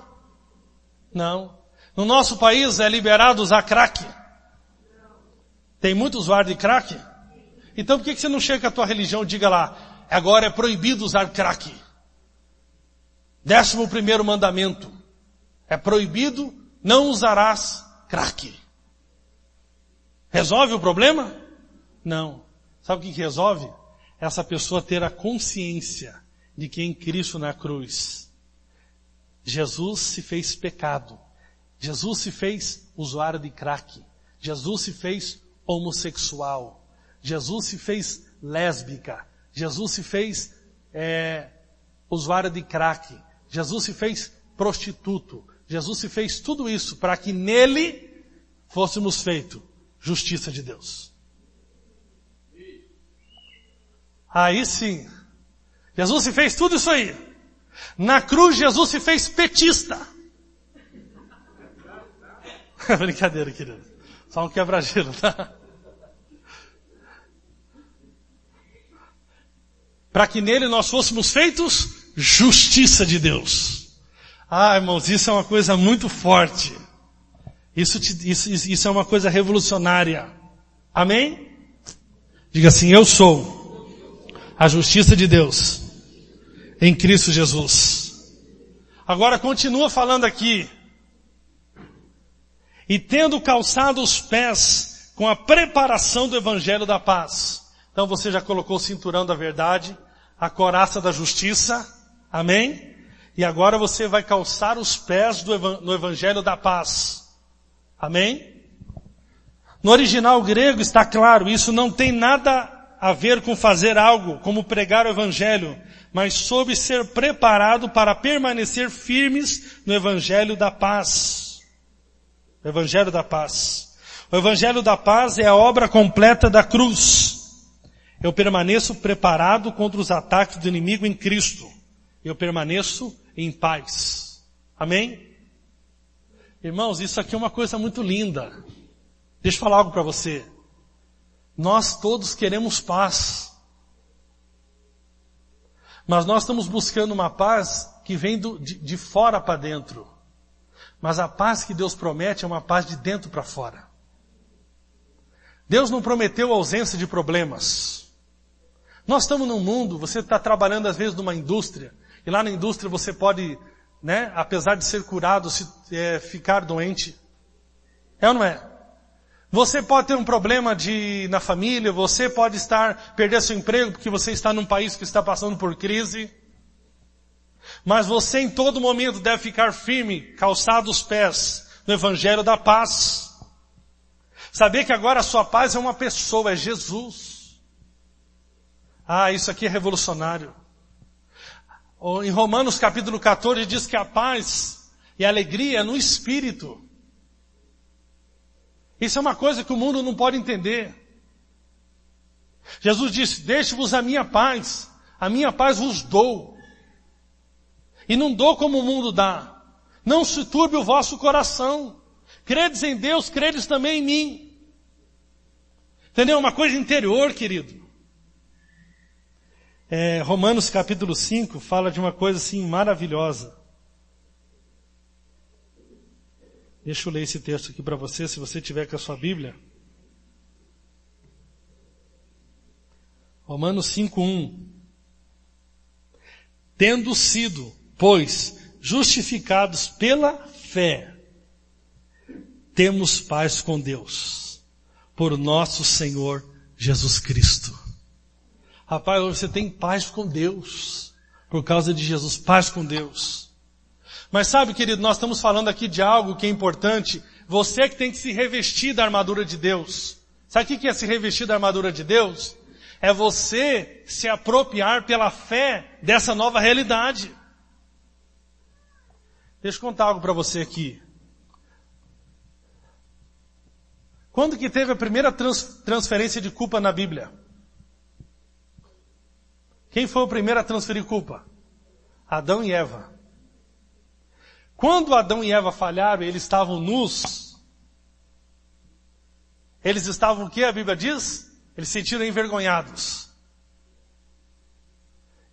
Não. No nosso país é liberado usar crack. Tem muito usuário de crack? Então por que você não chega com a tua religião e diga lá, agora é proibido usar crack? 11º mandamento. É proibido, não usarás crack. Resolve o problema? Não. Sabe o que resolve? Essa pessoa ter a consciência de que em Cristo na cruz, Jesus se fez pecado. Jesus se fez usuário de crack. Jesus se fez homossexual. Jesus se fez lésbica. Jesus se fez usuário de crack. Jesus se fez prostituto. Jesus se fez tudo isso para que nele fôssemos feitos justiça de Deus. Aí sim, Jesus se fez tudo isso aí. Na cruz Jesus se fez petista. Brincadeira, querido. Só um quebra-gelo, tá? Para que nele nós fôssemos feitos justiça de Deus. Ah, irmãos, isso é uma coisa muito forte. Isso é uma coisa revolucionária. Amém? Diga assim: eu sou a justiça de Deus em Cristo Jesus. Agora continua falando aqui. E tendo calçado os pés com a preparação do evangelho da paz. Então você já colocou o cinturão da verdade, a couraça da justiça. Amém? E agora você vai calçar os pés no evangelho da paz. Amém? No original grego está claro, isso não tem nada a ver com fazer algo, como pregar o evangelho, mas sobre ser preparado para permanecer firmes no evangelho da paz. O evangelho da paz. O evangelho da paz é a obra completa da cruz. Eu permaneço preparado contra os ataques do inimigo em Cristo. Eu permaneço em paz. Amém? Irmãos, isso aqui é uma coisa muito linda. Deixa eu falar algo para você. Nós todos queremos paz. Mas nós estamos buscando uma paz que vem de fora para dentro. Mas a paz que Deus promete é uma paz de dentro para fora. Deus não prometeu ausência de problemas. Nós estamos num mundo, você está trabalhando às vezes numa indústria, e lá na indústria você pode, apesar de ser curado, ficar doente. É ou não é? Você pode ter um problema na família, você pode perder seu emprego porque você está num país que está passando por crise. Mas você em todo momento deve ficar firme, calçado os pés no evangelho da paz. Saber que agora a sua paz é uma pessoa, é Jesus. Isso aqui é revolucionário. Em Romanos capítulo 14 diz que a paz e a alegria é no Espírito. Isso é uma coisa que o mundo não pode entender. Jesus disse: deixe-vos a minha paz vos dou. E não dou como o mundo dá. Não se turbe o vosso coração. Credes em Deus, credes também em mim. Entendeu? Uma coisa interior, querido. Romanos capítulo 5 fala de uma coisa assim maravilhosa. Deixa eu ler esse texto aqui para você, se você tiver com a sua Bíblia. Romanos 5:1. Tendo sido, pois, justificados pela fé, temos paz com Deus, por nosso Senhor Jesus Cristo. Rapaz, hoje você tem paz com Deus, por causa de Jesus, paz com Deus. Mas sabe, querido, nós estamos falando aqui de algo que é importante. Você que tem que se revestir da armadura de Deus. Sabe o que é se revestir da armadura de Deus? É você se apropriar pela fé dessa nova realidade. Deixa eu contar algo para você aqui. Quando que teve a primeira transferência de culpa na Bíblia? Quem foi o primeiro a transferir culpa? Adão e Eva. Quando Adão e Eva falharam, eles estavam nus. Eles estavam o que a Bíblia diz? Eles se sentiram envergonhados.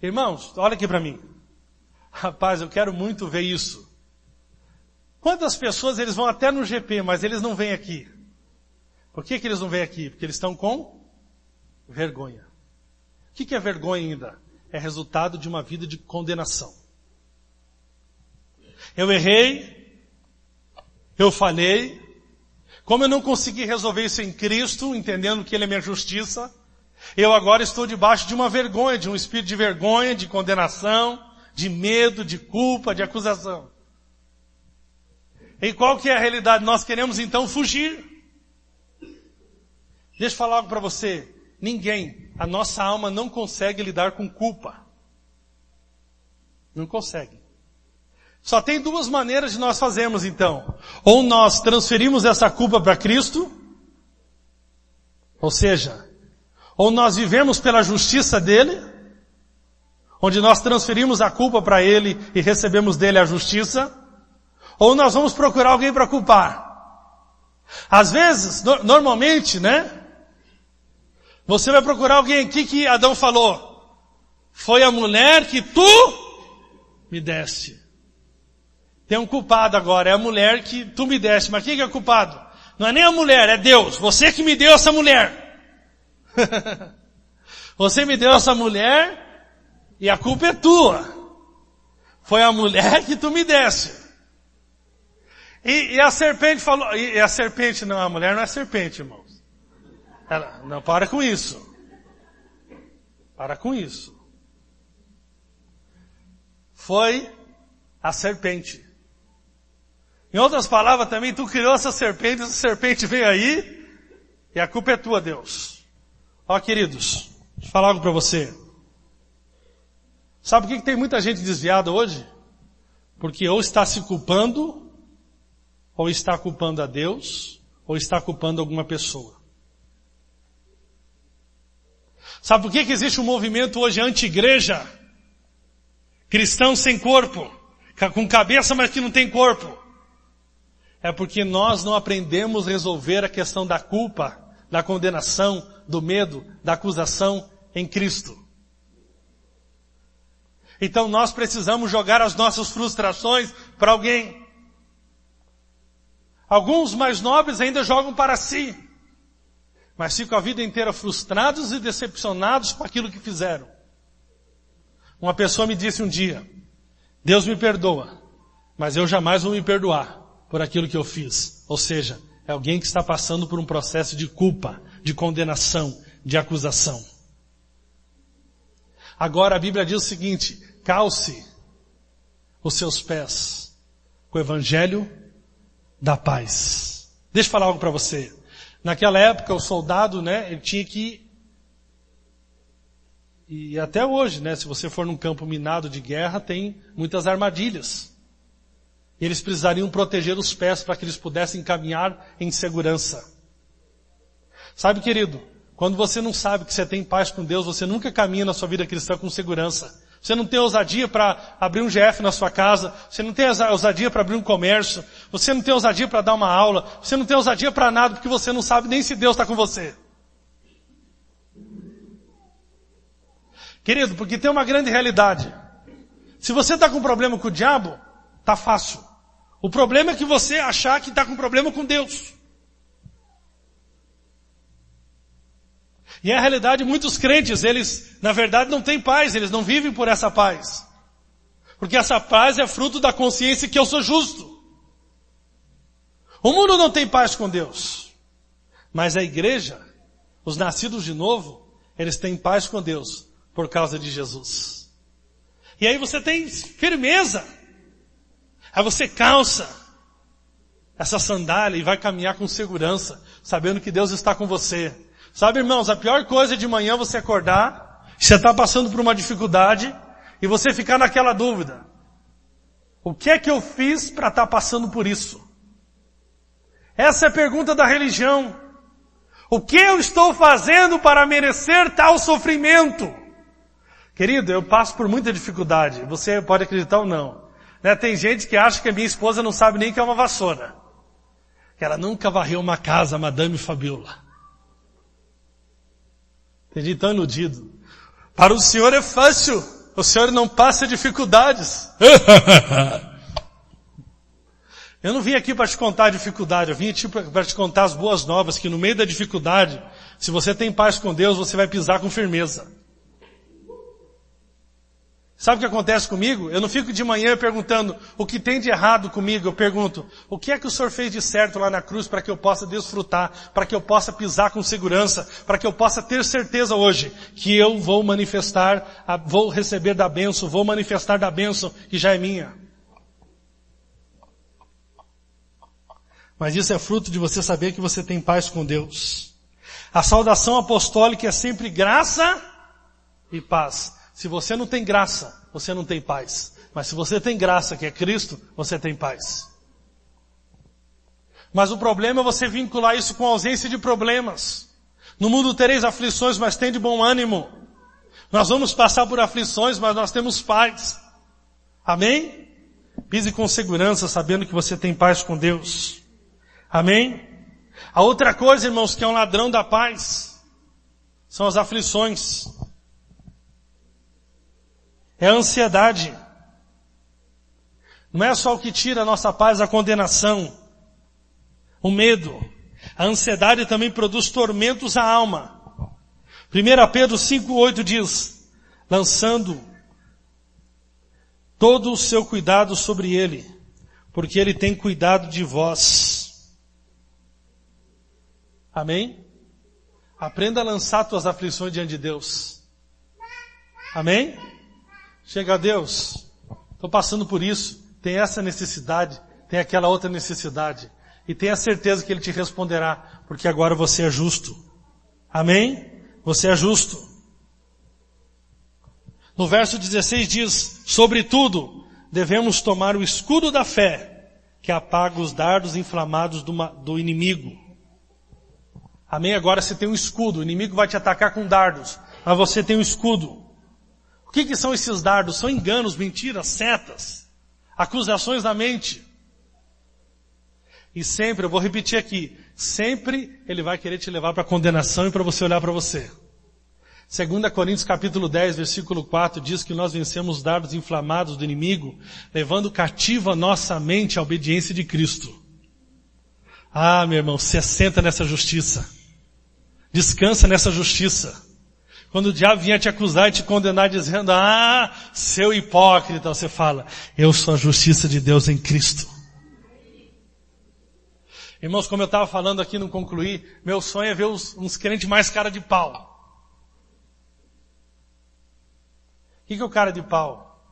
Irmãos, olha aqui para mim. Rapaz, eu quero muito ver isso. Quantas pessoas eles vão até no GP, mas eles não vêm aqui? Por que eles não vêm aqui? Porque eles estão com vergonha. O que é vergonha ainda? É resultado de uma vida de condenação. Eu errei, eu falhei, como eu não consegui resolver isso em Cristo, entendendo que Ele é minha justiça, eu agora estou debaixo de uma vergonha, de um espírito de vergonha, de condenação, de medo, de culpa, de acusação. E qual que é a realidade? Nós queremos então fugir. Deixa eu falar algo para você. Ninguém, a nossa alma não consegue lidar com culpa. Não consegue. Só tem duas maneiras de nós fazermos então. Ou nós transferimos essa culpa para Cristo, ou seja, ou nós vivemos pela justiça dele, onde nós transferimos a culpa para ele e recebemos dele a justiça, ou nós vamos procurar alguém para culpar. Às vezes, normalmente, você vai procurar alguém aqui que Adão falou: foi a mulher que tu me deste. Tem um culpado agora, é a mulher que tu me deste. Mas quem que é culpado? Não é nem a mulher, é Deus. Você que me deu essa mulher. Você me deu essa mulher e a culpa é tua. Foi a mulher que tu me desse. E a serpente falou, e a serpente não, a mulher não é serpente, irmãos. Ela, não, para com isso. Para com isso. Foi a serpente. Em outras palavras também, tu criou essa serpente veio aí, e a culpa é tua, Deus. Ó, queridos, deixa eu falar algo para você. Sabe por que tem muita gente desviada hoje? Porque ou está se culpando, ou está culpando a Deus, ou está culpando alguma pessoa. Sabe por que existe um movimento hoje anti-igreja? Cristãos sem corpo, com cabeça, mas que não tem corpo. É porque nós não aprendemos a resolver a questão da culpa, da condenação, do medo, da acusação em Cristo. Então nós precisamos jogar as nossas frustrações para alguém. Alguns mais nobres ainda jogam para si, mas ficam a vida inteira frustrados e decepcionados com aquilo que fizeram. Uma pessoa me disse um dia, Deus me perdoa, mas eu jamais vou me perdoar por aquilo que eu fiz. Ou seja, é alguém que está passando por um processo de culpa, de condenação, de acusação. Agora a Bíblia diz o seguinte, calce os seus pés com o evangelho da paz. Deixa eu falar algo para você. Naquela época o soldado, ele tinha que, e até hoje, se você for num campo minado de guerra, tem muitas armadilhas. E eles precisariam proteger os pés para que eles pudessem caminhar em segurança. Sabe, querido, quando você não sabe que você tem paz com Deus, você nunca caminha na sua vida cristã com segurança. Você não tem ousadia para abrir um GF na sua casa, você não tem ousadia para abrir um comércio, você não tem ousadia para dar uma aula, você não tem ousadia para nada, porque você não sabe nem se Deus está com você. Querido, porque tem uma grande realidade. Se você está com problema com o diabo, está fácil. O problema é que você achar que está com problema com Deus. E a realidade, muitos crentes, eles, na verdade, não têm paz, eles não vivem por essa paz. Porque essa paz é fruto da consciência que eu sou justo. O mundo não tem paz com Deus. Mas a igreja, os nascidos de novo, eles têm paz com Deus por causa de Jesus. E aí você tem firmeza. Aí você calça essa sandália e vai caminhar com segurança, sabendo que Deus está com você. Sabe, irmãos, a pior coisa é de manhã você acordar, você está passando por uma dificuldade, e você ficar naquela dúvida. O que é que eu fiz para estar passando por isso? Essa é a pergunta da religião. O que eu estou fazendo para merecer tal sofrimento? Querido, eu passo por muita dificuldade, você pode acreditar ou não. Tem gente que acha que a minha esposa não sabe nem que é uma vassoura. Que ela nunca varreu uma casa, Madame Fabiola. Entendi, tão iludido. Para o senhor é fácil. O senhor não passa dificuldades. Eu não vim aqui para te contar a dificuldade. Eu vim aqui para te contar as boas novas. Que no meio da dificuldade, se você tem paz com Deus, você vai pisar com firmeza. Sabe o que acontece comigo? Eu não fico de manhã perguntando o que tem de errado comigo. Eu pergunto, o que é que o Senhor fez de certo lá na cruz para que eu possa desfrutar, para que eu possa pisar com segurança, para que eu possa ter certeza hoje que eu vou manifestar, vou receber da bênção, vou manifestar da bênção que já é minha. Mas isso é fruto de você saber que você tem paz com Deus. A saudação apostólica é sempre graça e paz. Se você não tem graça, você não tem paz. Mas se você tem graça, que é Cristo, você tem paz. Mas o problema é você vincular isso com a ausência de problemas. No mundo tereis aflições, mas tem de bom ânimo. Nós vamos passar por aflições, mas nós temos paz. Amém? Pise com segurança, sabendo que você tem paz com Deus. Amém? A outra coisa, irmãos, que é um ladrão da paz, são as aflições. É a ansiedade. Não é só o que tira a nossa paz, a condenação, o medo. A ansiedade também produz tormentos à alma. 1 Pedro 5,8 diz, lançando todo o seu cuidado sobre ele, porque ele tem cuidado de vós. Amém? Aprenda a lançar tuas aflições diante de Deus. Amém? Chega a Deus, estou passando por isso, tem essa necessidade, tem aquela outra necessidade, e tenha certeza que Ele te responderá, porque agora você é justo. Amém? Você é justo. No verso 16 diz, sobretudo, devemos tomar o escudo da fé, que apaga os dardos inflamados do inimigo. Amém? Agora você tem um escudo, o inimigo vai te atacar com dardos, mas você tem um escudo. O que são esses dardos? São enganos, mentiras, setas, acusações na mente. E sempre, eu vou repetir aqui, sempre ele vai querer te levar para a condenação e para você olhar para você. 2 Coríntios capítulo 10, versículo 4, diz que nós vencemos os dardos inflamados do inimigo, levando cativo a nossa mente à obediência de Cristo. Ah, meu irmão, se assenta nessa justiça. Descansa nessa justiça. Quando o diabo vier te acusar e te condenar dizendo, seu hipócrita, você fala, eu sou a justiça de Deus em Cristo. Irmãos, como eu estava falando aqui, não concluí, meu sonho é ver uns crentes mais cara de pau. O que é o cara de pau?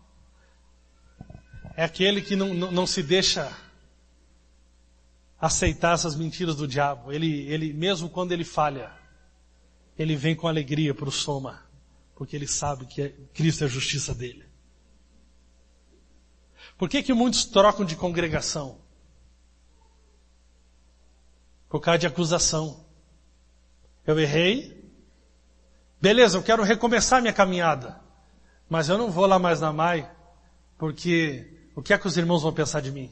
É aquele que não se deixa aceitar essas mentiras do diabo. Ele mesmo quando ele falha, ele vem com alegria para o soma, porque ele sabe que Cristo é a justiça dele. Por que muitos trocam de congregação? Por causa de acusação. Eu errei, beleza, eu quero recomeçar minha caminhada, mas eu não vou lá mais na MAI, porque o que é que os irmãos vão pensar de mim?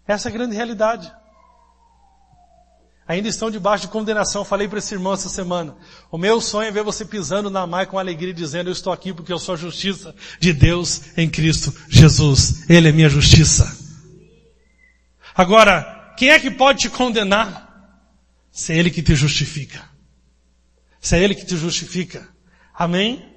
Essa é a grande realidade. Ainda estão debaixo de condenação. Falei para esse irmão essa semana. O meu sonho é ver você pisando na MAI com alegria, dizendo, eu estou aqui porque eu sou a justiça de Deus em Cristo Jesus. Ele é minha justiça. Agora, quem é que pode te condenar? Se é Ele que te justifica. Se é Ele que te justifica. Amém?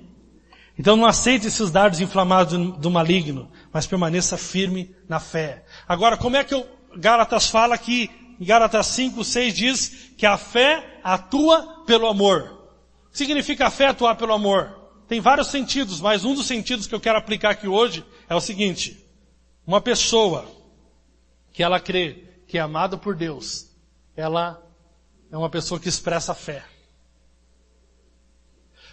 Então não aceite esses dardos inflamados do maligno, mas permaneça firme na fé. Agora, como é que Gálatas fala que em Gálatas 5, 6 diz que a fé atua pelo amor. O que significa a fé atuar pelo amor? Tem vários sentidos, mas um dos sentidos que eu quero aplicar aqui hoje é o seguinte. Uma pessoa que ela crê que é amada por Deus, ela é uma pessoa que expressa fé.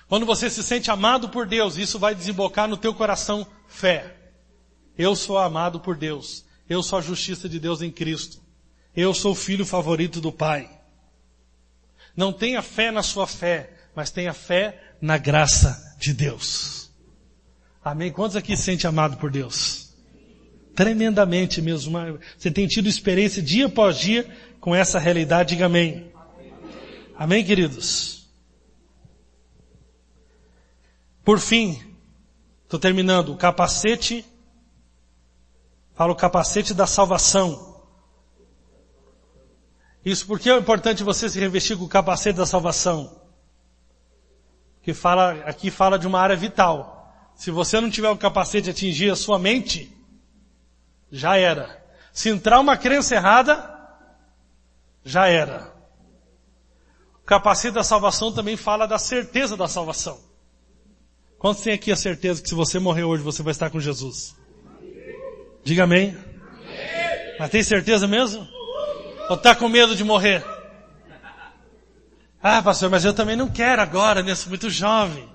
Quando você se sente amado por Deus, isso vai desembocar no teu coração fé. Eu sou amado por Deus. Eu sou a justiça de Deus em Cristo. Eu sou o filho favorito do Pai. Não tenha fé na sua fé, mas tenha fé na graça de Deus. Amém? Quantos aqui se sente amado por Deus? Tremendamente mesmo. Você tem tido experiência dia após dia com essa realidade. Diga amém. Amém, queridos? Por fim, estou terminando, o capacete, fala o capacete da salvação. Isso porque é importante você se revestir com o capacete da salvação. Que aqui fala de uma área vital. Se você não tiver o capacete de atingir a sua mente, já era. Se entrar uma crença errada, já era. O capacete da salvação também fala da certeza da salvação. Quantos tem aqui a certeza que se você morrer hoje, você vai estar com Jesus? Diga amém. Mas tem certeza mesmo? Ou está com medo de morrer? Ah, pastor, mas eu também não quero agora, né? Sou muito jovem.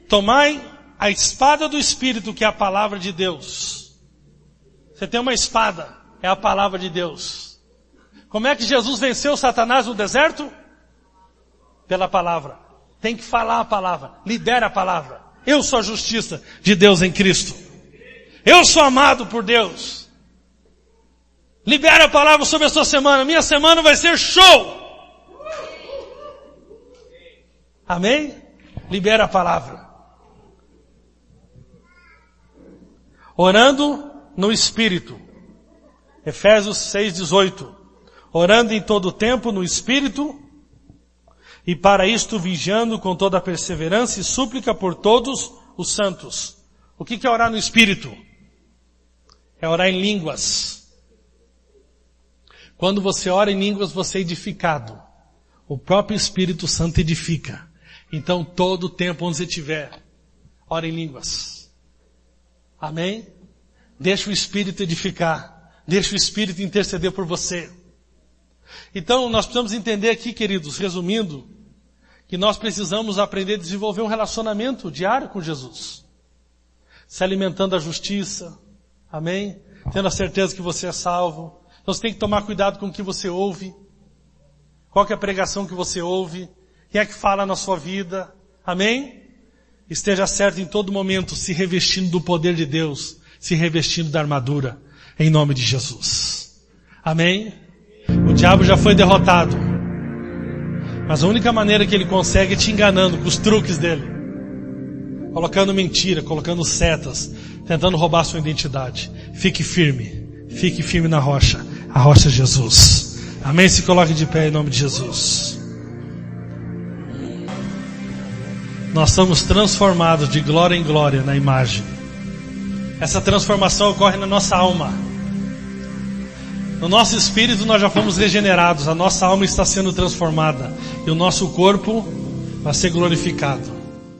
Tomai a espada do Espírito, que é a palavra de Deus. Você tem uma espada, é a palavra de Deus. Como é que Jesus venceu Satanás no deserto? Pela palavra. Tem que falar a palavra. Libera a palavra. Eu sou a justiça de Deus em Cristo. Eu sou amado por Deus. Libera a palavra sobre a sua semana. Minha semana vai ser show. Amém? Libera a palavra. Orando no Espírito. Efésios 6:18. orando em todo o tempo no Espírito, e para isto vigiando com toda a perseverança e súplica por todos os santos. O que é orar no Espírito? É orar em línguas. Quando você ora em línguas, você é edificado. O próprio Espírito Santo edifica. Então, todo o tempo onde você estiver, ora em línguas. Amém? Deixa o Espírito edificar. Deixa o Espírito interceder por você. Então, nós precisamos entender aqui, queridos, resumindo, que nós precisamos aprender a desenvolver um relacionamento diário com Jesus. Se alimentando da justiça. Amém? Tendo a certeza que você é salvo. Então você tem que tomar cuidado com o que você ouve. Qual que é a pregação que você ouve? Quem é que fala na sua vida? Amém? Esteja certo em todo momento, se revestindo do poder de Deus, se revestindo da armadura, em nome de Jesus. Amém? O diabo já foi derrotado. Mas a única maneira que ele consegue é te enganando com os truques dele. Colocando mentira, colocando setas, tentando roubar sua identidade. Fique firme na rocha. A rocha é Jesus. Amém? Se coloque de pé em nome de Jesus. Nós somos transformados de glória em glória na imagem. Essa transformação ocorre na nossa alma. No nosso espírito nós já fomos regenerados. A nossa alma está sendo transformada. E o nosso corpo vai ser glorificado.